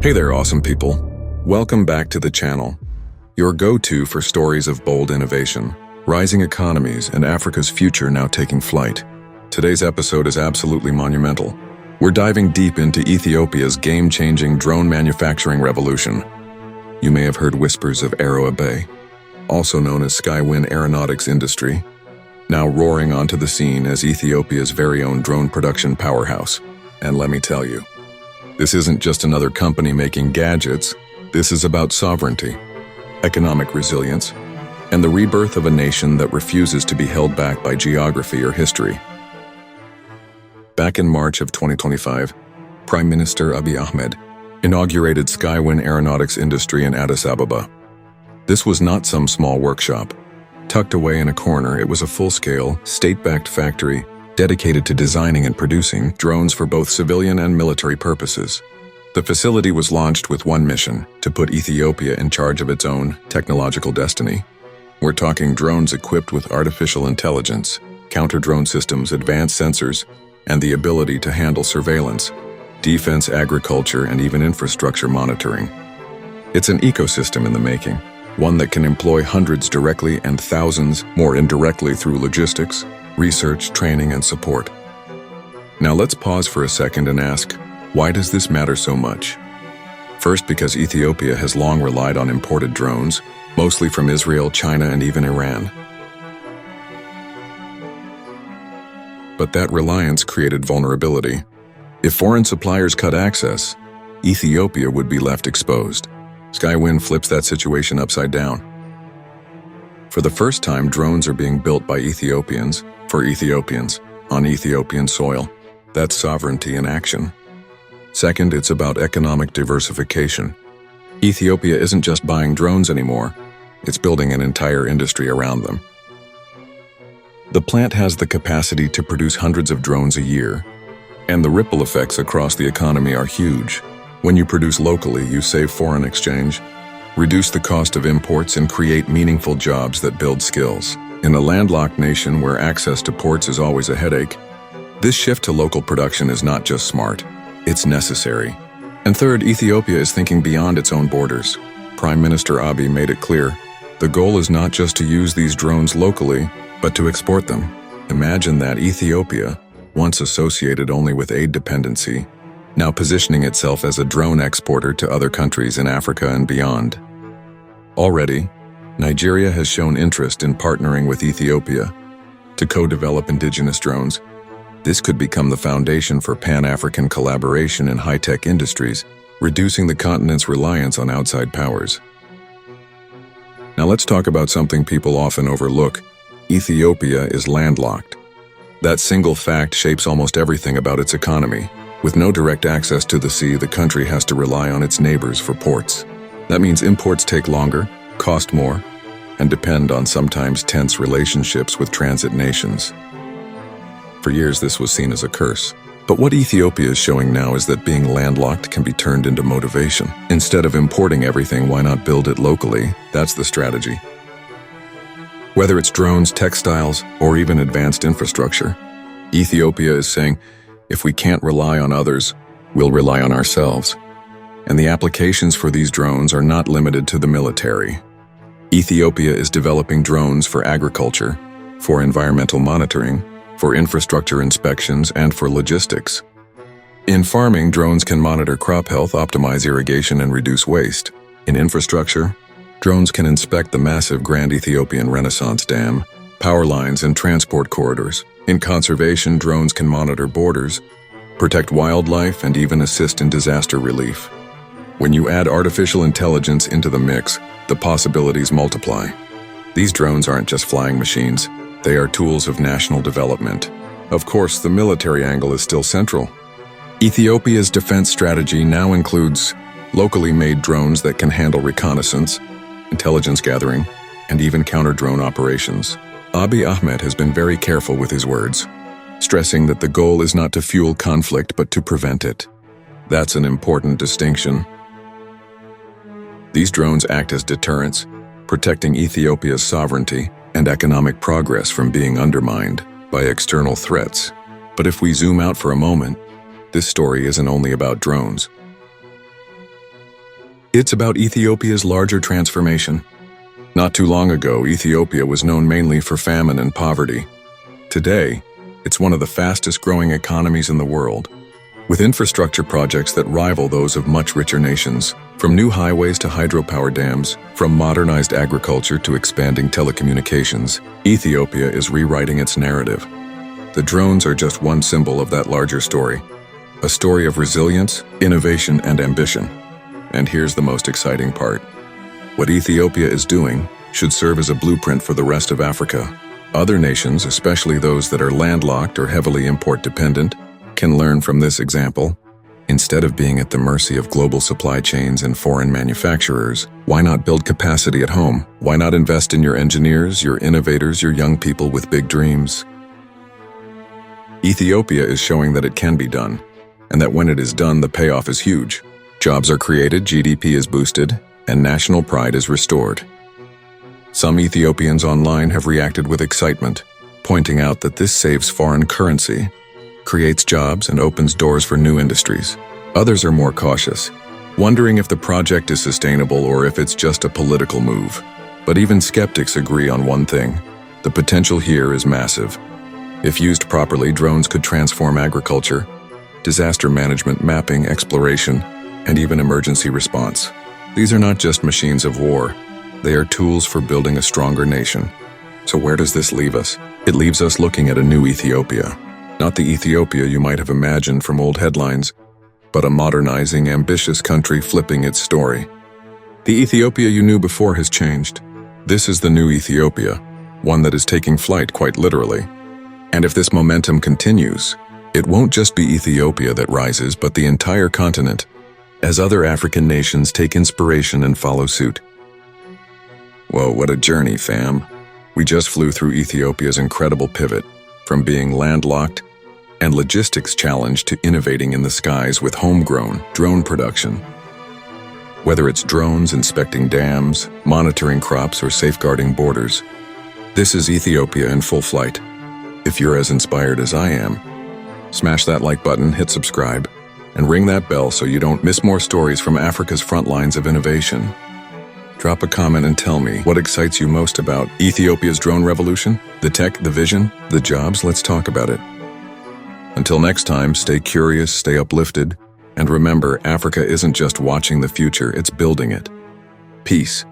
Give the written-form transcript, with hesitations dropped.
Hey there, awesome people. Welcome back to the channel, your go-to for stories of bold innovation, rising economies, and Africa's future now taking flight. Today's episode is absolutely monumental. We're diving deep into Ethiopia's game-changing drone manufacturing revolution. You may have heard whispers of AROBAY, also known as Skywin Aeronautics Industry, now roaring onto the scene as Ethiopia's very own drone production powerhouse. And let me tell you, this isn't just another company making gadgets. This is about sovereignty, economic resilience, and the rebirth of a nation that refuses to be held back by geography or history. Back in March of 2025, Prime Minister Abiy Ahmed inaugurated Skywin Aeronautics Industry in Addis Ababa. This was not some small workshop. Tucked away in a corner, it was a full-scale, state-backed factory dedicated to designing and producing drones for both civilian and military purposes. The facility was launched with one mission: to put Ethiopia in charge of its own technological destiny. We're talking drones equipped with artificial intelligence, counter-drone systems, advanced sensors, and the ability to handle surveillance, defense, agriculture, and even infrastructure monitoring. It's an ecosystem in the making, one that can employ hundreds directly and thousands more indirectly through logistics, research, training, and support. Now let's pause for a second and ask, why does this matter so much? First, because Ethiopia has long relied on imported drones, mostly from Israel, China, and even Iran. But that reliance created vulnerability. If foreign suppliers cut access, Ethiopia would be left exposed. Skywin flips that situation upside down. For the first time, drones are being built by Ethiopians, for Ethiopians, on Ethiopian soil. That's sovereignty in action. Second, it's about economic diversification. Ethiopia isn't just buying drones anymore, it's building an entire industry around them. The plant has the capacity to produce hundreds of drones a year, and the ripple effects across the economy are huge. When you produce locally, you save foreign exchange, reduce the cost of imports, and create meaningful jobs that build skills. In a landlocked nation where access to ports is always a headache, this shift to local production is not just smart, it's necessary. And third, Ethiopia is thinking beyond its own borders. Prime Minister Abiy made it clear, the goal is not just to use these drones locally, but to export them. Imagine that: Ethiopia, once associated only with aid dependency, now positioning itself as a drone exporter to other countries in Africa and beyond. Already, Nigeria has shown interest in partnering with Ethiopia to co-develop indigenous drones. This could become the foundation for Pan-African collaboration in high-tech industries, reducing the continent's reliance on outside powers. Now let's talk about something people often overlook. Ethiopia is landlocked. That single fact shapes almost everything about its economy. With no direct access to the sea, the country has to rely on its neighbors for ports. That means imports take longer, cost more, and depend on sometimes tense relationships with transit nations. For years, this was seen as a curse. But what Ethiopia is showing now is that being landlocked can be turned into motivation. Instead of importing everything, why not build it locally? That's the strategy. Whether it's drones, textiles, or even advanced infrastructure, Ethiopia is saying, if we can't rely on others, we'll rely on ourselves. And the applications for these drones are not limited to the military. Ethiopia is developing drones for agriculture, for environmental monitoring, for infrastructure inspections, and for logistics. In farming, drones can monitor crop health, optimize irrigation, and reduce waste. In infrastructure, drones can inspect the massive Grand Ethiopian Renaissance Dam, power lines, and transport corridors. In conservation, drones can monitor borders, protect wildlife, and even assist in disaster relief. When you add artificial intelligence into the mix, the possibilities multiply. These drones aren't just flying machines, they are tools of national development. Of course, the military angle is still central. Ethiopia's defense strategy now includes locally made drones that can handle reconnaissance, intelligence gathering, and even counter-drone operations. Abiy Ahmed has been very careful with his words, stressing that the goal is not to fuel conflict but to prevent it. That's an important distinction. These drones act as deterrents, protecting Ethiopia's sovereignty and economic progress from being undermined by external threats. But if we zoom out for a moment, this story isn't only about drones. It's about Ethiopia's larger transformation. Not too long ago, Ethiopia was known mainly for famine and poverty. Today, it's one of the fastest-growing economies in the world, with infrastructure projects that rival those of much richer nations. From new highways to hydropower dams, from modernized agriculture to expanding telecommunications, Ethiopia is rewriting its narrative. The drones are just one symbol of that larger story. A story of resilience, innovation, and ambition. And here's the most exciting part. What Ethiopia is doing should serve as a blueprint for the rest of Africa. Other nations, especially those that are landlocked or heavily import-dependent, can learn from this example. Instead of being at the mercy of global supply chains and foreign manufacturers, why not build capacity at home? Why not invest in your engineers, your innovators, your young people with big dreams? Ethiopia is showing that it can be done, and that when it is done, the payoff is huge. Jobs are created, GDP is boosted, and national pride is restored. Some Ethiopians online have reacted with excitement, pointing out that this saves foreign currency, creates jobs, and opens doors for new industries. Others are more cautious, wondering if the project is sustainable or if it's just a political move. But even skeptics agree on one thing: the potential here is massive. If used properly, drones could transform agriculture, disaster management, mapping, exploration, and even emergency response. These are not just machines of war. They are tools for building a stronger nation. So where does this leave us? It leaves us looking at a new Ethiopia. Not the Ethiopia you might have imagined from old headlines, but a modernizing, ambitious country flipping its story. The Ethiopia you knew before has changed. This is the new Ethiopia, one that is taking flight quite literally. And if this momentum continues, it won't just be Ethiopia that rises, but the entire continent, as other African nations take inspiration and follow suit. Whoa, what a journey, fam. We just flew through Ethiopia's incredible pivot, from being landlocked and logistics challenged to innovating in the skies with homegrown drone production. Whether it's drones inspecting dams, monitoring crops, or safeguarding borders, this is Ethiopia in full flight. If you're as inspired as I am, smash that like button, hit subscribe, and ring that bell so you don't miss more stories from Africa's front lines of innovation. Drop a comment and tell me what excites you most about Ethiopia's drone revolution, the tech, the vision, the jobs. Let's talk about it. Until next time, stay curious, stay uplifted, and remember, Africa isn't just watching the future, it's building it. Peace.